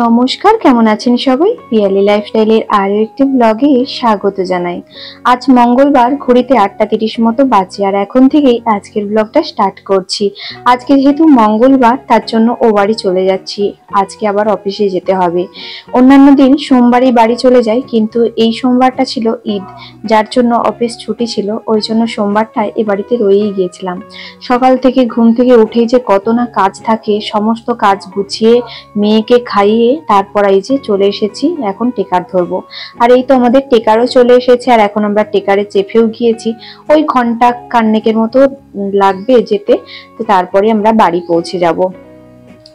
নমস্কার, কেমন আছেন সবাই? পিয়ালি লাইফস্টাইলের আরো একটি ব্লগে স্বাগত জানাই। আজ মঙ্গলবার, ঘড়িতে 8:30 মতো বাজে, আর এখন থেকেই আজকের ব্লগটা স্টার্ট করছি। আজকে যেহেতু মঙ্গলবার, তার জন্য ও বাড়ি চলে যাচ্ছি। আজকে আবার অফিসে যেতে হবে। অন্যান্য দিন সোমবারই বাড়ি চলে যাই, কিন্তু এই সোমবারটা ছিল ঈদ, যার জন্য অফিস ছুটি ছিল। ওই জন্য সোমবারটায় এ বাড়িতে রয়েই গিয়েছিলাম। সকাল থেকে ঘুম থেকে উঠেই যে কত না কাজ থাকে, সমস্ত কাজ গুছিয়ে মেয়েকে খাইয়ে তারপর এই যে চলে এসেছি, এখন টেকার ধরবো। আর এই তো আমাদের টেকারও চলে এসেছে, আর এখন আমরা টেকারে চেপেও গিয়েছি। ওই ঘন্টা খানেকের মতো লাগবে যেতে, তো তারপরে আমরা বাড়ি পৌঁছে যাব।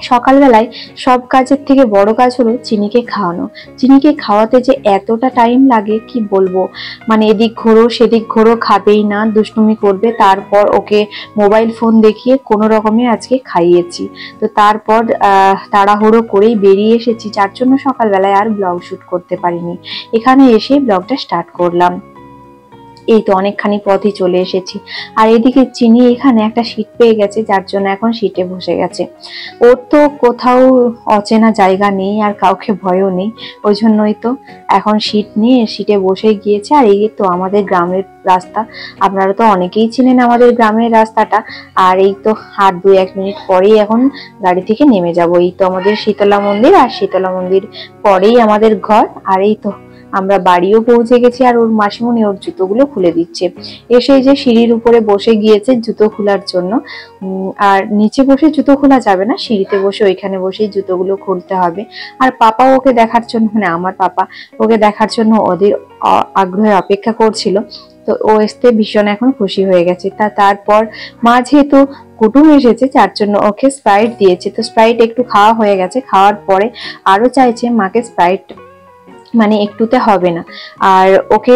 সকালবেলায় সব কাজের থেকে বড় কাজ হলো চিনিকে খাওয়ানো। চিনিকে খাওয়াতে যে এতটা টাইম লাগে কি বলবো, মানে এদিক ঘোরো সেদিক ঘোরো, খাবেই না, দুষ্টুমি করবে। তারপর ওকে মোবাইল ফোন দেখিয়ে কোনো রকমে আজকে খাইয়েছি। তো তারপর তাড়াহুড়ো করেই বেরিয়ে এসেছি, যার জন্য সকালবেলায় আর ব্লগ শুট করতে পারিনি। এখানে এসে ব্লগটা স্টার্ট করলাম। এই তো অনেকখানি পথই চলে এসেছি। আর এদিকে চিনি এখানে একটা সিট পেয়ে গেছে, যার জন্য এখন সিটে বসে গেছে। ওর তো কোথাও অচেনা জায়গা নেই, আর কাউকে ভয়ও নেই। ওই জন্যই তো এখন সিট নিয়ে সিটে বসে গিয়েছে। আর এই তো আমাদের গ্রামের রাস্তা, আপনারা তো অনেকেই চিনেন আমাদের গ্রামের রাস্তাটা। আর এই তো আর 2-1 মিনিট পরেই এখন গাড়ি থেকে নেমে যাব। এই তো আমাদের শীতলা মন্দির, আর শীতলা মন্দির পরেই আমাদের ঘর। আর এই তো আমরা বাড়িও পৌঁছে গেছি। আর ওর মাসিমণি ওর জুতোগুলো খুলে দিচ্ছে। এসে যে সিঁড়ির উপরে বসে গিয়েছে জুতো খোলার জন্য। আর নিচে বসে জুতো খোলা যাবে না, সিঁড়িতে বসে ওইখানে বসেই জুতোগুলো খুলতে হবে। আর পাপা ওকে দেখার জন্য, মানে আমার পাপা ওকে দেখার জন্য ওদের আগ্রহে অপেক্ষা করছিল। তো ও আসতে ভীষণ এখন খুশি হয়ে গেছে। তারপর মা যেহেতু কুটুম এসেছে, যার জন্য ওকে স্প্রাইট দিয়েছে। তো স্প্রাইট একটু খাওয়া হয়ে গেছে, খাওয়ার পরে আরো চাইছে মাকে স্প্রাইট, মানে একটুতে হবে না। আর ওকে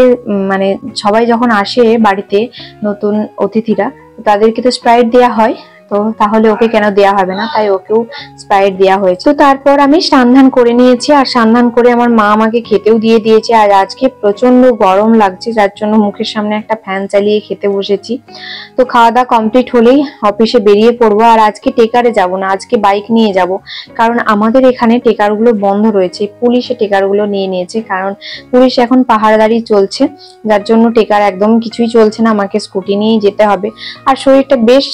মানে সবাই যখন আসে বাড়িতে, নতুন অতিথিরা, তাদেরকে তো স্প্রাইট দেওয়া হয়, তো তাহলে ওকে কেন দেয়া হবে না, তাই ওকেও স্প্রাইট দেওয়া হয়েছে। তো তারপর আমি স্নান করে নিয়েছি, আর স্নান করে আমার মা আমাকে খেতেও দিয়ে দিয়েছে। আর আজকে প্রচন্ড গরম লাগছে, যার জন্য মুখের সামনে একটা ফ্যান চালিয়ে খেতে বসেছি। তো খাওয়া দাওয়া কমপ্লিট হলেই অফিসে বেরিয়ে পড়বো। আর আজকে টেকারে যাব না, আজকে বাইক নিয়ে যাব, কারণ আমাদের এখানে টেকারগুলো বন্ধ রয়েছে। পুলিশে টেকারগুলো নিয়ে নিয়েছে, কারণ পুলিশ এখন পাহারাদারি চলছে, যার জন্য টেকার একদম কিছুই চলছে না। আমাকে স্কুটি নিয়েই যেতে হবে। আর শরীরটা বেশ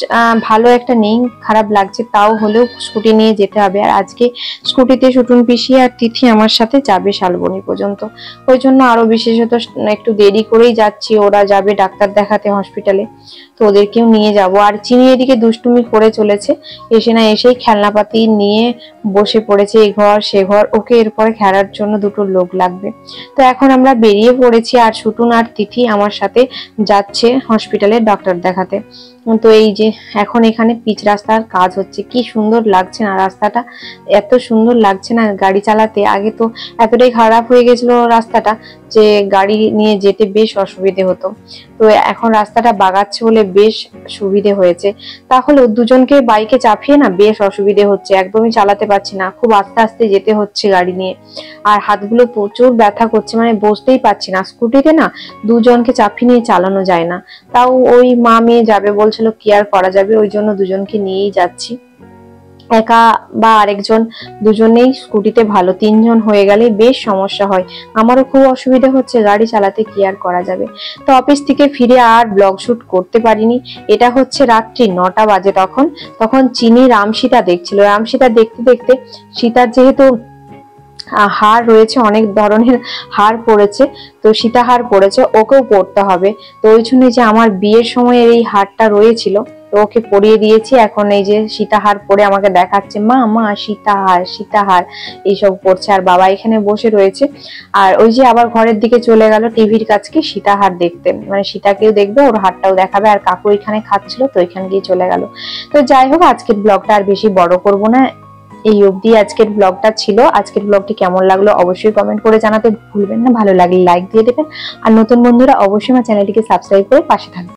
ভালো একটা নেই, খারাপ লাগছে, তাও হলেও স্কুটি নিয়ে যেতে হবে। আর আজকে স্কুটিতে সুটুন পিসি আর তিথি আমার সাথে যাবে শালবনী পর্যন্ত। ওই জন্য আরো বিশেষত একটু দেরি করেই যাচ্ছি। ওরা যাবে ডাক্তার দেখাতে হসপিটালে, তো ওদেরকেও নিয়ে যাব। আর চিনি এদিকে দুষ্টুমি করে চলেছে, এসে না এসেই খেলনাপাতি নিয়ে বসে পড়েছে, এই ঘর সে ঘর। ওকে এরপরে খেলার জন্য দুটো লোক লাগবে। তো এখন আমরা বেরিয়ে পড়েছি, আর সুটুন আর তিথি আমার সাথে যাচ্ছে হসপিটালে ডাক্তার দেখাতে। তো এই যে এখন এখানে পিচ রাস্তার কাজ হচ্ছে, কি সুন্দর লাগছে না রাস্তাটা, এত সুন্দর লাগছে না গাড়ি চালাতে। আগে তো এতটাই খারাপ হয়ে গেছিল রাস্তাটা যে গাড়ি নিয়ে যেতে বেশ অসুবিধে হতো। তো এখন রাস্তাটা বাগাচ্ছে বলে বেশ সুবিধে হয়েছে। তাহলে দুজনকে বাইকে চাপিয়ে না বেশ অসুবিধে হচ্ছে, একদমই চালাতে পারছি না, খুব আস্তে আস্তে যেতে হচ্ছে গাড়ি নিয়ে। আর হাতগুলো প্রচুর ব্যথা করছে, মানে বসতেই পারছি না। স্কুটিতে না দুজনকে চাপিয়ে নিয়ে চালানো যায় না, তাও ওই মা মেয়ে যাবে বলছিল, কি আর করা যাবে, ওই জন্য দুজনকে নিয়েই যাচ্ছি। একা বা আরেকজন, দুজনেই স্কুটিতে ভালো, 3 জন হয়ে গেলে বেশ সমস্যা হয়। আমারও খুব অসুবিধা হচ্ছে গাড়ি চালাতে, কি আর করা যাবে। তো অফিস থেকে ফিরে আর ব্লগ শুট করতে পারিনি। এটা হচ্ছে রাত্রি 9টা বাজে। তখন চিনি রামসীতা দেখছিল। রামসীতা দেখতে দেখতে, সীতার যেহেতু হার রয়েছে, অনেক ধরনের হার পড়েছে, তো সীতাহার পড়েছে, ওকেও পড়তে হবে। তো ওই জন্য যে আমার বিয়ের সময় এই হারটা রয়েছিল, তো ওকে পরিয়ে দিয়েছি। এখন এই যে সীতাহার পরে আমাকে দেখাচ্ছে, মা মা সীতাহার সীতাহার এইসব করছে। আর বাবা এখানে বসে রয়েছে। আর ওই যে আবার ঘরের দিকে চলে গেল টিভির কাছকে সীতাহার দেখতে, মানে সীতাকেও দেখবে, ওর হারটাও দেখাবে। আর কাকু এখানে খাচ্ছিল, তো এখান দিয়ে চলে গেল। তো যাই হোক, আজকের ব্লগটা আর বেশি বড় করব না, এই অবধি আজকের ব্লগটা ছিল। আজকের ব্লগটি কেমন লাগলো অবশ্যই কমেন্ট করে জানাতে ভুলবেন না, ভালো লাগলে লাইক দিয়ে দেবেন। আর নতুন বন্ধুরা অবশ্যই আমার চ্যানেলটিকে সাবস্ক্রাইব করে পাশে থাকবেন।